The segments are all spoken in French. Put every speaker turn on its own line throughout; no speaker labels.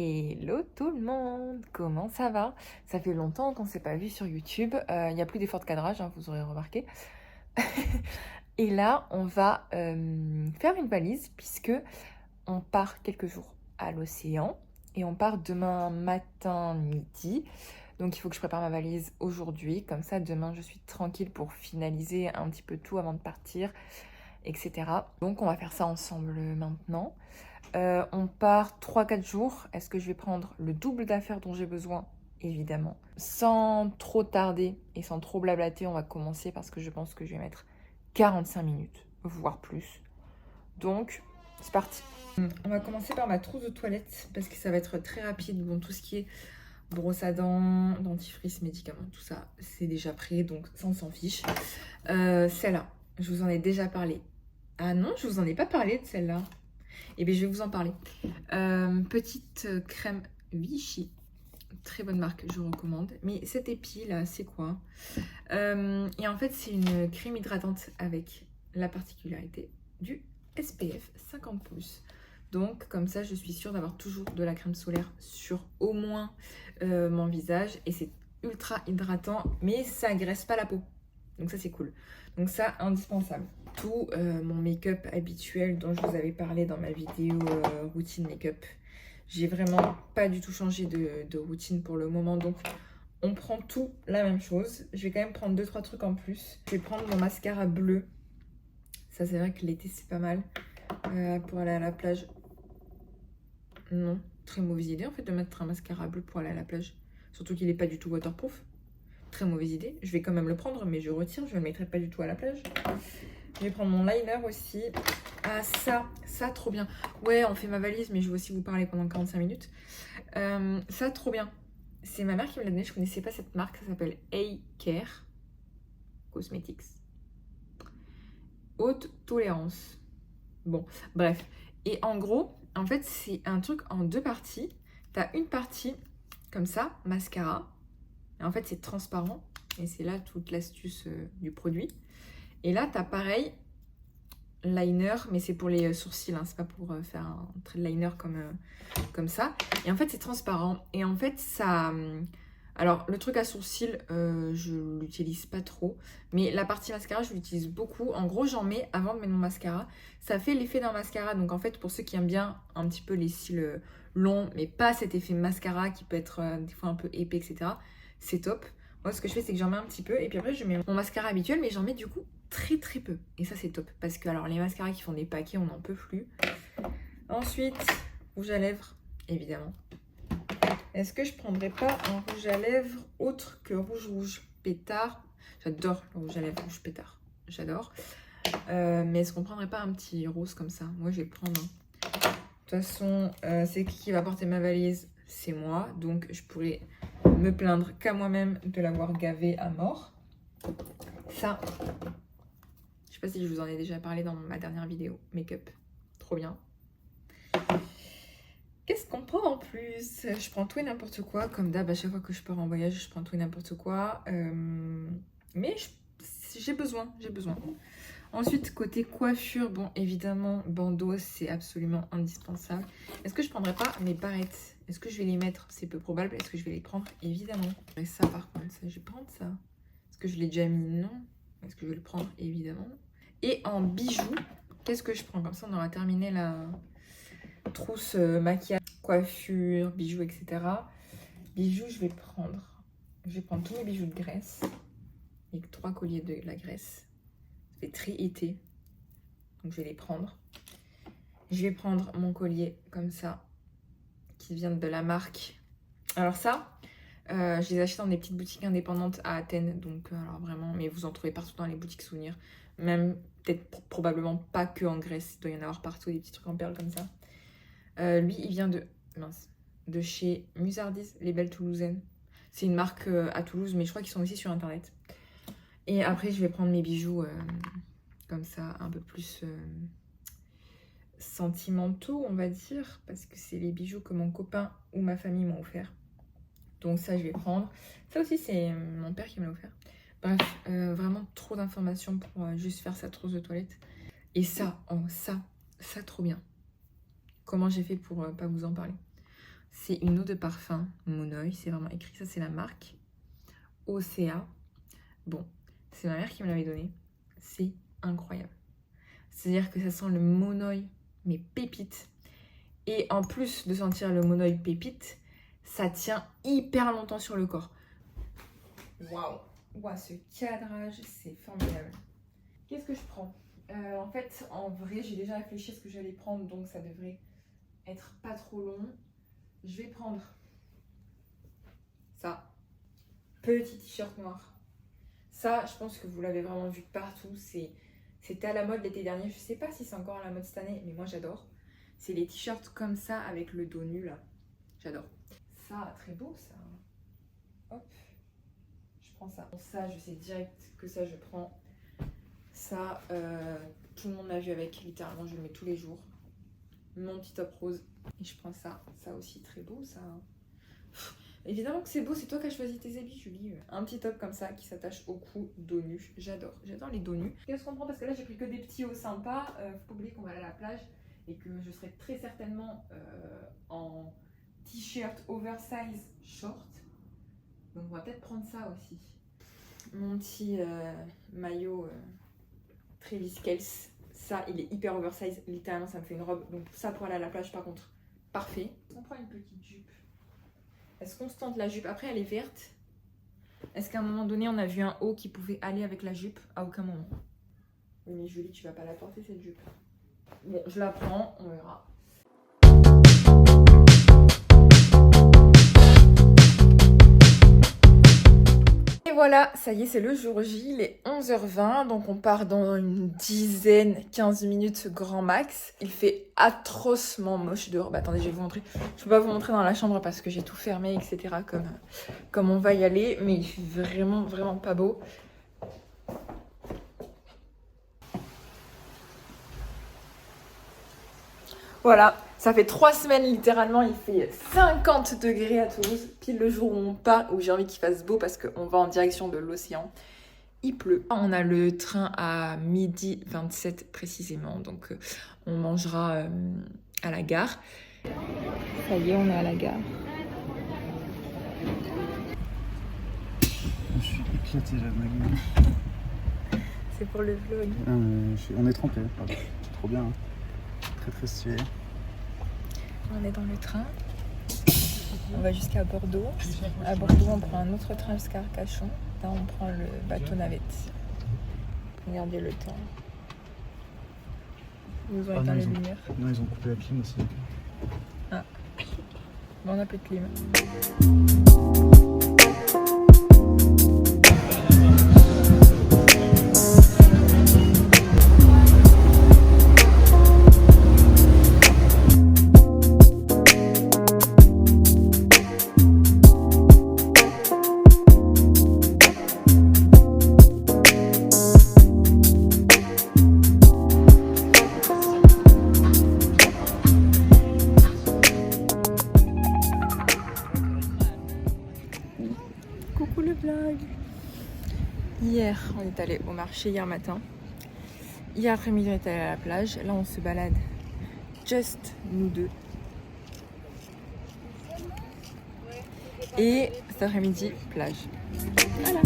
Hello tout le monde, comment ça va? Ça fait longtemps qu'on ne s'est pas vu sur YouTube, il n'y a plus d'effort de cadrage, hein, vous aurez remarqué. Et là, on va faire une valise puisque on part quelques jours à l'océan et on part demain matin midi. Donc il faut que je prépare ma valise aujourd'hui, comme ça demain je suis tranquille pour finaliser un petit peu tout avant de partir, etc. Donc on va faire ça ensemble maintenant. On part 3-4 jours. Est-ce que je vais prendre le double d'affaires dont j'ai besoin? Évidemment. Sans trop tarder et sans trop blablater, on va commencer parce que je pense que je vais mettre 45 minutes, voire plus. Donc, c'est parti. On va commencer par ma trousse de toilette parce que ça va être très rapide. Bon, tout ce qui est brosse à dents, dentifrice, médicaments, tout ça, c'est déjà prêt, donc ça, on s'en fiche. Celle-là, je vous en ai déjà parlé. Ah non, je vous en ai pas parlé de celle-là. Et bien, je vais vous en parler. Petite crème Vichy. Très bonne marque, je recommande. Mais cette épi là, c'est quoi? Et en fait, c'est une crème hydratante avec la particularité du SPF 50+. Donc, comme ça, je suis sûre d'avoir toujours de la crème solaire sur au moins mon visage. Et c'est ultra hydratant, mais ça graisse pas la peau. Donc ça, c'est cool. Donc ça, indispensable. Tout mon make-up habituel dont je vous avais parlé dans ma vidéo routine make-up. J'ai vraiment pas du tout changé de routine pour le moment. Donc, on prend tout la même chose. Je vais quand même prendre 2-3 trucs en plus. Je vais prendre mon mascara bleu. Ça, c'est vrai que l'été, c'est pas mal. Pour aller à la plage. Non, très mauvaise idée en fait de mettre un mascara bleu pour aller à la plage. Surtout qu'il n'est pas du tout waterproof. Très mauvaise idée. Je vais quand même le prendre, mais je retire. Je ne le mettrai pas du tout à la plage. Je vais prendre mon liner aussi. Ah, ça, trop bien. Ouais, on fait ma valise, mais je vais aussi vous parler pendant 45 minutes. Ça, trop bien. C'est ma mère qui me l'a donné. Je ne connaissais pas cette marque. Ça s'appelle A-Care Cosmetics. Haute tolérance. Bon, bref. Et en gros, en fait, c'est un truc en 2 parties. Tu as une partie comme ça, mascara. Et en fait, c'est transparent. Et c'est là toute l'astuce du produit. Et là, tu as pareil, liner, mais c'est pour les sourcils, hein, c'est pas pour faire un trait de liner comme ça. Et en fait, c'est transparent. Et en fait, ça... Alors, le truc à sourcils, je l'utilise pas trop. Mais la partie mascara, je l'utilise beaucoup. En gros, j'en mets avant de mettre mon mascara. Ça fait l'effet d'un mascara. Donc, en fait, pour ceux qui aiment bien un petit peu les cils longs, mais pas cet effet mascara qui peut être des fois un peu épais, etc., c'est top. Moi, ce que je fais, c'est que j'en mets un petit peu. Et puis après, je mets mon mascara habituel, mais j'en mets du coup très très peu. Et ça, c'est top. Parce que, alors, les mascaras qui font des paquets, on n'en peut plus. Ensuite, rouge à lèvres, évidemment. Est-ce que je prendrais pas un rouge à lèvres autre que rouge pétard? J'adore le rouge à lèvres rouge pétard. J'adore. Mais est-ce qu'on prendrait pas un petit rose comme ça? Moi, je vais le prendre. De toute façon, c'est qui va porter ma valise? C'est moi. Donc, je pourrais me plaindre qu'à moi-même de l'avoir gavé à mort. Ça, je sais pas si je vous en ai déjà parlé dans ma dernière vidéo make-up. Trop bien. Qu'est-ce qu'on prend en plus? Je prends tout et n'importe quoi. Comme d'hab, à chaque fois que je pars en voyage, je prends tout et n'importe quoi. Mais j'ai besoin. Ensuite, côté coiffure, bon, évidemment, bandeau, c'est absolument indispensable. Est-ce que je prendrais pas mes barrettes? Est-ce que je vais les mettre? C'est peu probable. Est-ce que je vais les prendre? Évidemment. Et ça, par contre, ça, je vais prendre ça. Est-ce que je l'ai déjà mis? Non. Est-ce que je vais le prendre? Évidemment. Et en bijoux, qu'est-ce que je prends? Comme ça, on aura terminé la trousse maquillage, coiffure, bijoux, etc. Bijoux, je vais prendre tous mes bijoux de Grèce. Il n'y a que 3 colliers de la Grèce. Ça fait très été. Donc, je vais les prendre. Je vais prendre mon collier comme ça, qui vient de la marque. Alors ça, je les achète dans des petites boutiques indépendantes à Athènes. Donc, alors vraiment, mais vous en trouvez partout dans les boutiques souvenirs. Même, peut-être probablement pas que en Grèce. Il doit y en avoir partout, des petits trucs en perles comme ça. Lui, il vient de chez Musardis, les Belles Toulousaines. C'est une marque à Toulouse, mais je crois qu'ils sont aussi sur Internet. Et après, je vais prendre mes bijoux comme ça, un peu plus sentimentaux, on va dire, parce que c'est les bijoux que mon copain ou ma famille m'ont offert. Donc ça, je vais prendre. Ça aussi, c'est mon père qui me l'a offert. Bref, vraiment trop d'informations pour juste faire sa trousse de toilette. Et ça, ça, trop bien. Comment j'ai fait pour pas vous en parler? C'est une eau de parfum Monoï, c'est vraiment écrit, ça c'est la marque. OCA. Bon, c'est ma mère qui me l'avait donné. C'est incroyable. C'est-à-dire que ça sent le Monoï, mais pépite. Et en plus de sentir le Monoï pépite, ça tient hyper longtemps sur le corps. Waouh! Waouh, ce cadrage, c'est formidable. Qu'est-ce que je prends? En fait, en vrai, j'ai déjà réfléchi à ce que j'allais prendre, donc ça devrait être pas trop long. Je vais prendre ça. Petit t-shirt noir. Ça, je pense que vous l'avez vraiment vu partout. C'était à la mode l'été dernier. Je sais pas si c'est encore à la mode cette année, mais moi j'adore. C'est les t-shirts comme ça avec le dos nu là. J'adore. Ça, très beau ça. Hop. Je prends ça. Ça, je sais direct que ça, je prends. Ça, tout le monde m'a vu avec. Littéralement, je le mets tous les jours. Mon petit top rose. Et je prends ça. Ça aussi, très beau ça. Évidemment que c'est beau, c'est toi qui as choisi tes habits, Julie. Un petit top comme ça qui s'attache au cou, dos nu. J'adore les dos nus. Qu'est-ce qu'on prend? Parce que là, j'ai pris que des petits hauts sympas. Faut pas oublier qu'on va aller à la plage et que je serai très certainement en t-shirt oversize short. Donc, on va peut-être prendre ça aussi. Mon petit maillot Travis Kelce. Ça, il est hyper oversize. Littéralement, ça me fait une robe. Donc, ça pour aller à la plage, par contre, parfait. On prend une petite jupe. Est-ce qu'on se tente la jupe? Après, elle est verte. Est-ce qu'à un moment donné, on a vu un haut qui pouvait aller avec la jupe? À aucun moment. Oui, mais Julie, tu vas pas la porter, cette jupe. Bon, je la prends, on verra. Et voilà, ça y est, c'est le jour J, il est 11h20, donc on part dans une dizaine, 15 minutes grand max. Il fait atrocement moche dehors. Bah attendez, je vais vous montrer. Je peux pas vous montrer dans la chambre parce que j'ai tout fermé, etc. Comme on va y aller, mais il fait vraiment, vraiment pas beau. Voilà, ça fait 3 semaines littéralement, il fait 50 degrés à Toulouse, pile le jour où on part, où j'ai envie qu'il fasse beau parce qu'on va en direction de l'océan. Il pleut. On a le train à 12h27 précisément, donc on mangera à la gare. Ça y est, on est à la gare.
Je suis éclaté là de ma gueule.
C'est pour le vlog.
On est trempés, c'est trop bien. Hein. Très très stylé.
On est dans le train. On va jusqu'à Bordeaux. À Bordeaux, on prend un autre train jusqu'à Arcachon. Là, on prend le bateau navette. Regardez le temps. Ils ont éteint les lumières.
Non, ils ont coupé la clim aussi.
Ah. Bon, on a plus de clim. Coucou le vlog. Hier, on est allé au marché hier matin. Hier après-midi, on est allé à la plage. Là, on se balade just nous deux. Et cet après-midi, plage. Voilà.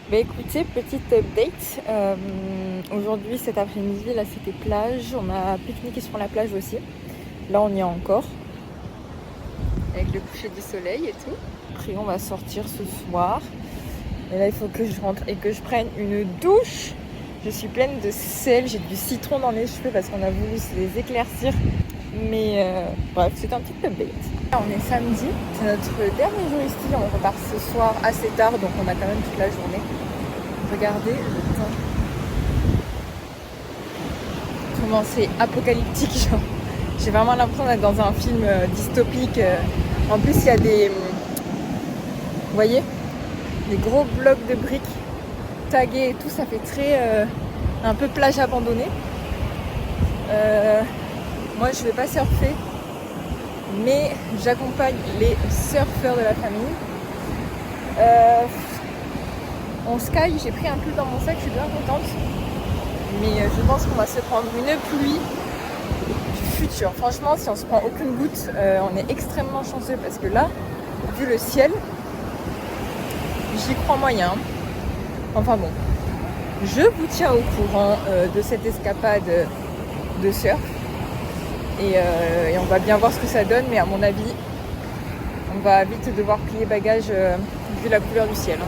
Bah écoutez, petite update. Aujourd'hui, cet après-midi, là c'était plage. On a pique-niqué sur la plage aussi. Là, on y est encore. Avec le coucher du soleil et tout. Après, on va sortir ce soir. Et là, il faut que je rentre et que je prenne une douche. Je suis pleine de sel. J'ai du citron dans les cheveux parce qu'on a voulu se les éclaircir. Mais bref, c'est un petit update. Là, on est samedi. C'est notre dernier jour ici. On repart ce soir assez tard. Donc, on a quand même toute la journée. Regardez le temps. Comment c'est apocalyptique, genre. J'ai vraiment l'impression d'être dans un film dystopique. En plus, il y a des... Vous voyez, des gros blocs de briques tagués et tout. Ça fait très... un peu plage abandonnée. Moi, je vais pas surfer. Mais j'accompagne les surfeurs de la famille. On sky, j'ai pris un pull dans mon sac, je suis bien contente. Mais je pense qu'on va se prendre une pluie du futur. Franchement, si on se prend aucune goutte, on est extrêmement chanceux parce que là, vu le ciel, j'y crois moyen. Enfin bon, je vous tiens au courant de cette escapade de surf. Et on va bien voir ce que ça donne, mais à mon avis, on va vite devoir plier bagages vu la couleur du ciel.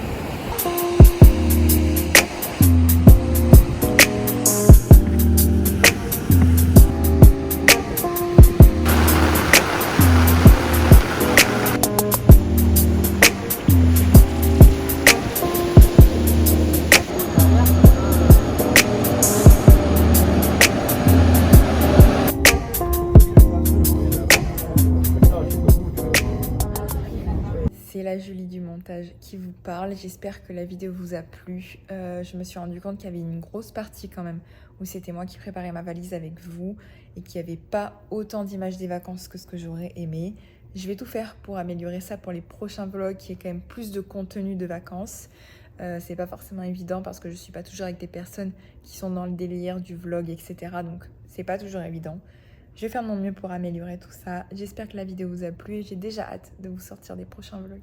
C'est la Julie du montage qui vous parle. J'espère que la vidéo vous a plu. Je me suis rendu compte qu'il y avait une grosse partie quand même où c'était moi qui préparais ma valise avec vous et qu'il n'y avait pas autant d'images des vacances que ce que j'aurais aimé. Je vais tout faire pour améliorer ça pour les prochains vlogs, qui est quand même plus de contenu de vacances. C'est pas forcément évident parce que je suis pas toujours avec des personnes qui sont dans le délire du vlog, etc. Donc c'est pas toujours évident. Je vais faire de mon mieux pour améliorer tout ça. J'espère que la vidéo vous a plu et j'ai déjà hâte de vous sortir des prochains vlogs.